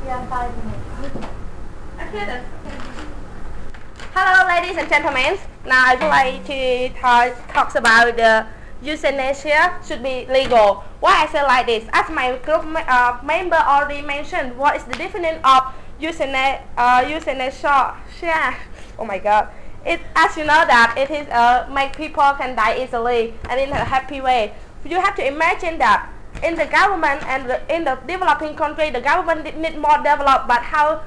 Yeah, 5 minutes. Okay, then. Hello, ladies and gentlemen. Now I would like to talk about the euthanasia should be legal. Why I say like this? As my group member already mentioned, what is the definition of euthanasia? Oh my God! As you know that it is make people can die easily and in a happy way. You have to imagine that in the government and in the developing country, the government need more develop, but how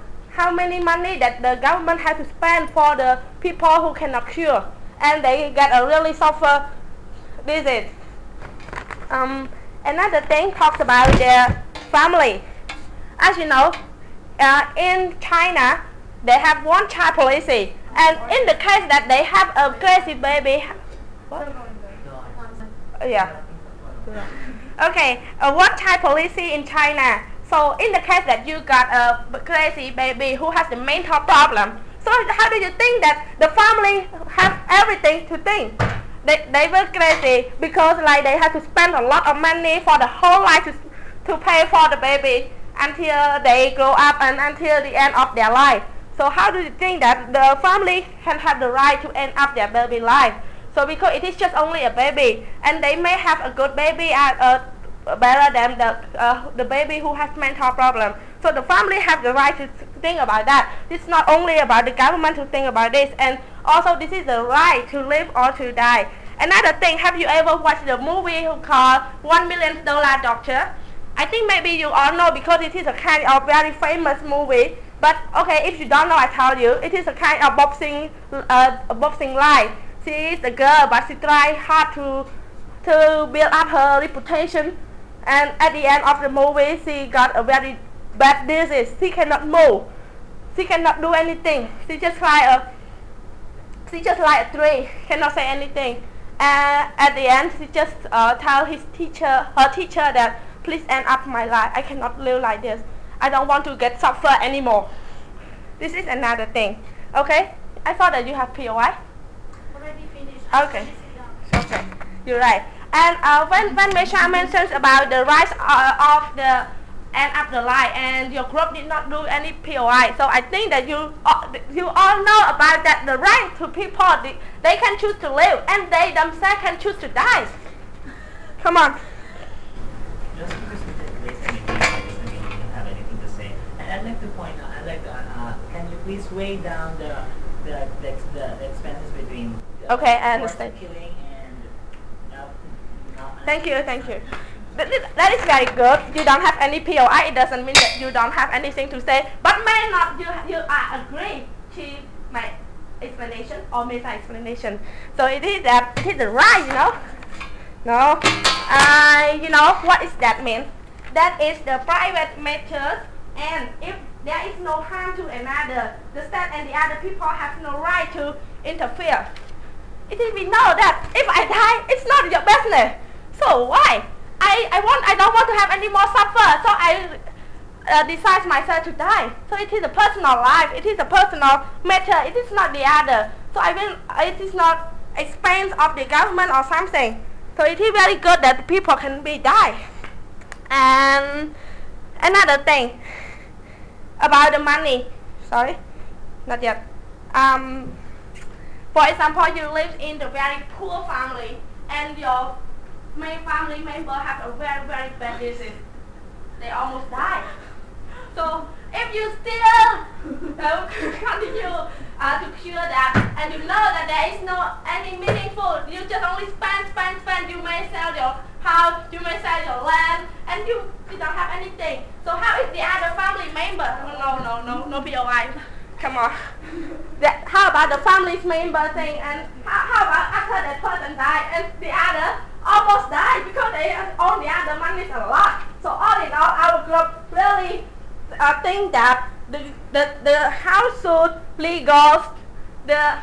many money that the government has to spend for the people who cannot cure and they get a really suffer disease. Another thing talks about their family. As you know, in China they have one child policy, and in the case that they have a crazy baby, what? Yeah. Okay, one child policy in China. So in the case that you got a crazy baby who has the mental problem, so how do you think that the family have everything to think? They were crazy because like they have to spend a lot of money for the whole life to pay for the baby until they grow up and until the end of their life. So how do you think that the family can have the right to end up their baby life? So because it is just only a baby, and they may have a good baby better than the baby who has mental problem. So the family have the right to think about that. It's not only about the government to think about this, and also this is the right to live or to die. Another thing, have you ever watched the movie called $1 Million Doctor? I think maybe you all know because it is a kind of very famous movie. But okay, if you don't know, I tell you, it is a kind of boxing line. She is a girl, but she tries hard to build up her reputation. And at the end of the movie, she got a very bad disease. She cannot move. She cannot do anything. She just like a tree, cannot say anything. And at the end, she just tell her teacher that please end up my life. I cannot live like this. I don't want to get suffer anymore. This is another thing. Okay? I thought that you have POI. Already finished. Okay. Okay. You're right. And when Mesha mentions about the rights of the end of the life, and your group did not do any POI, so I think that you all know about that the right to people, they can choose to live and they themselves can choose to die. Come on. Just because we didn't raise anything, doesn't mean we don't have anything to say. And I'd like to point out, can you please weigh down the expenses between okay, I understand. Killing and Thank you. That is very good. You don't have any POI. It doesn't mean that you don't have anything to say. But may not you are agree to my explanation or my explanation. So it is the right, you know. No, you know what is that mean? That is the private matters, and if there is no harm to another, the state and the other people have no right to interfere. It is we know that if I die, it's not your business. So why? I don't want to have any more suffer. So I decide myself to die. So it is a personal life. It is a personal matter. It is not the other. So it is not expense of the government or something. So it is very good that people can be die. And another thing about the money. Sorry, not yet. For example, you live in the very poor family, and your main family member have a very bad disease. They almost die. So if you still continue to cure that, and you know that there is no any meaningful, you just only spend. You may sell your house, you may sell your land, and you don't have anything. So how is the other family member? No POI. Come on. How about the family member thing, and how about after that person died and the other almost died because they own the other money a lot. So all in all, our group really think that the house should legalize the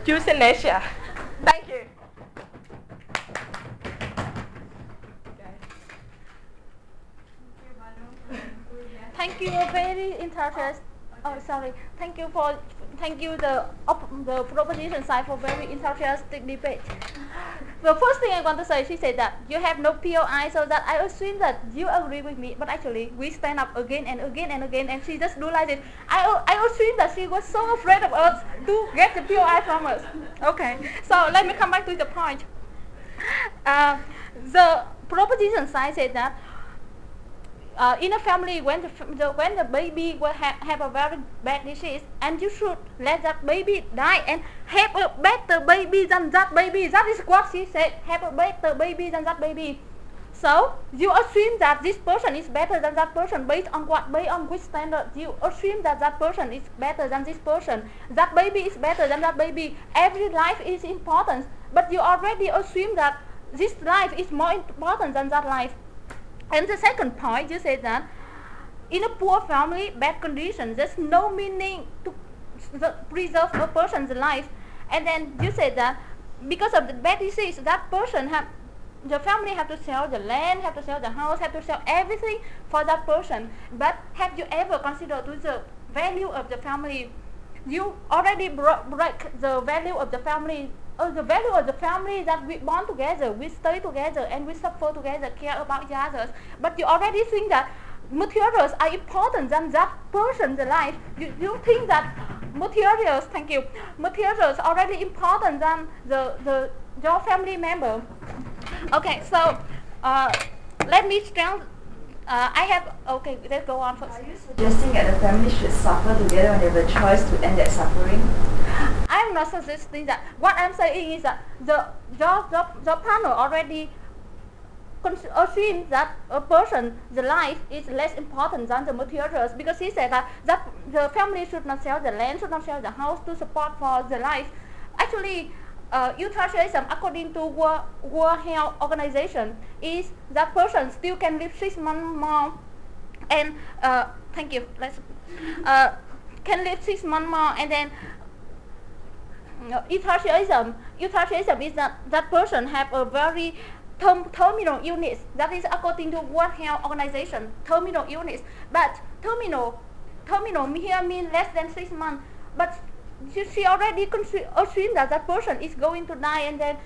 euthanasia. Thank you. Thank you, very interesting. Oh, sorry. Thank you for thank you the proposition side for very enthusiastic debate. The first thing I want to say, she said that you have no POI, so that I assume that you agree with me. But actually, we stand up again and again and again, and she just do like this. I assume that she was so afraid of us to get the POI from us. Okay, so let me come back to the point. The proposition side said that in a family, when the baby will have a very bad disease, and you should let that baby die and have a better baby than that baby. That is what she said. Have a better baby than that baby. So you assume that this person is better than that person based on what? Based on which standard? You assume that that person is better than this person. That baby is better than that baby. Every life is important, but you already assume that this life is more important than that life. And the second point, you said that in a poor family, bad conditions, there's no meaning to preserve a person's life. And then you said that because of the bad disease, that person the family have to sell the land, have to sell the house, have to sell everything for that person. But have you ever considered the value of the family? You already break the value of the family. The value of the family that we born together, we stay together, and we suffer together, care about each other. But you already think that materials are important than that person's life. You think that materials, thank you, materials are already important than your family member. Okay, so let me strengthen. Okay, let's go on first. Are you suggesting that the family should suffer together when they have the choice to end that suffering? I'm not suggesting that. What I'm saying is that the partner already assumes that a person's life is less important than the materials, because he said that the family should not sell the land, should not sell the house to support for the life. Actually, euthanasia, according to World Health Organization, is that person still can live 6 months more, and thank you. Can live 6 months more, and then euthanasia is that person have a very terminal illness. That is according to World Health Organization, terminal illness. But terminal here means less than 6 months. But she already assumed that that person is going to die, and then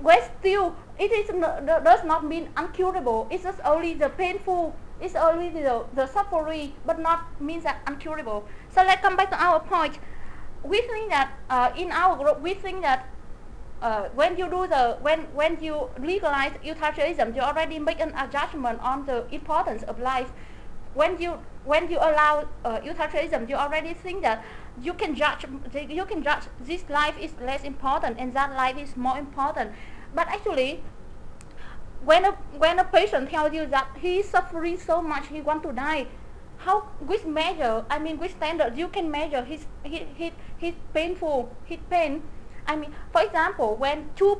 well, still does not mean incurable. It's just only the painful. It's only the suffering, but not means that incurable. So let's come back to our point. We think that in our group, we think that when you legalize euthanasia, you already make an adjustment on the importance of life. When you allow euthanasia, you already think that you can judge this life is less important and that life is more important. But actually, when a patient tells you that he is suffering so much, he wants to die, which standard you can measure his pain? For example, when two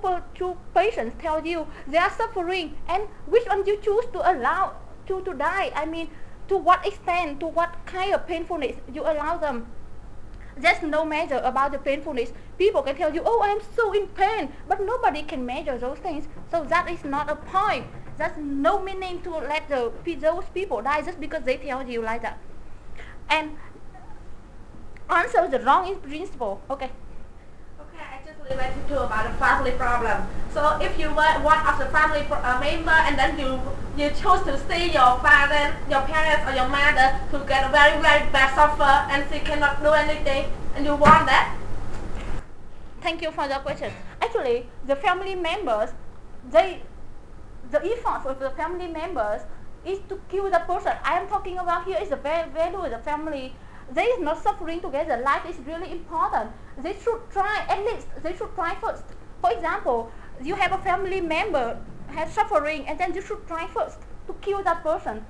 patients tell you they are suffering, and which one you choose to allow to die? To what extent, to what kind of painfulness you allow them? There's no measure about the painfulness. People can tell you, oh, I'm so in pain, but nobody can measure those things. So that is not a point. There's no meaning to let those people die just because they tell you like that. And answer the wrong in principle. Okay. Okay, I just would like to talk about the family problem. So if you were one of the family member, and then you chose to see your father, your parents, or your mother to get a very, very bad suffer, and she cannot do anything, and you want that? Thank you for the question. Actually, the family members, the effort of the family members is to kill the person. I am talking about here is the value of the family. They is not suffering together. Life is really important. They should try, at least they should try first. For example, you have a family member has suffering, and then you should try first to kill that person.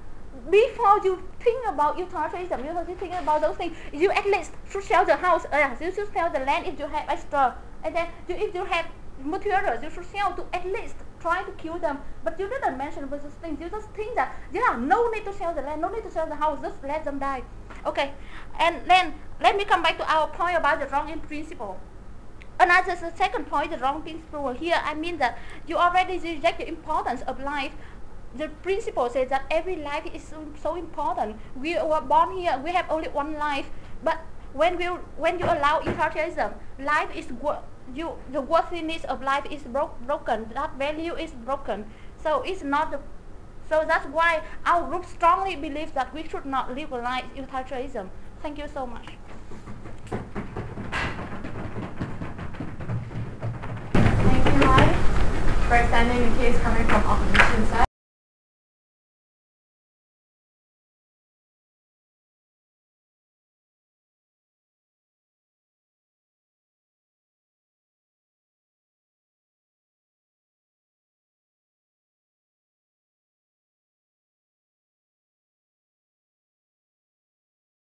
Before you think about euthanasia, you think about those things, you at least should sell the house, you should sell the land if you have extra, and then if you have materials, you should sell to at least try to kill them. But you didn't mention those things. You just think that no need to sell the land, no need to sell the house, just let them die. Okay, and then let me come back to our point about the wrong in principle. Another second point, the wrong principle here, that you already reject the importance of life. The principle says that every life is so important. We were born here, we have only one life, but when you allow euthanasia, life is the worthiness of life is broken. That value is broken. So it's not. So that's why our group strongly believes that we should not legalize euthanasia. Thank you so much. Thank you, Mai, for extending the case coming from opposition side.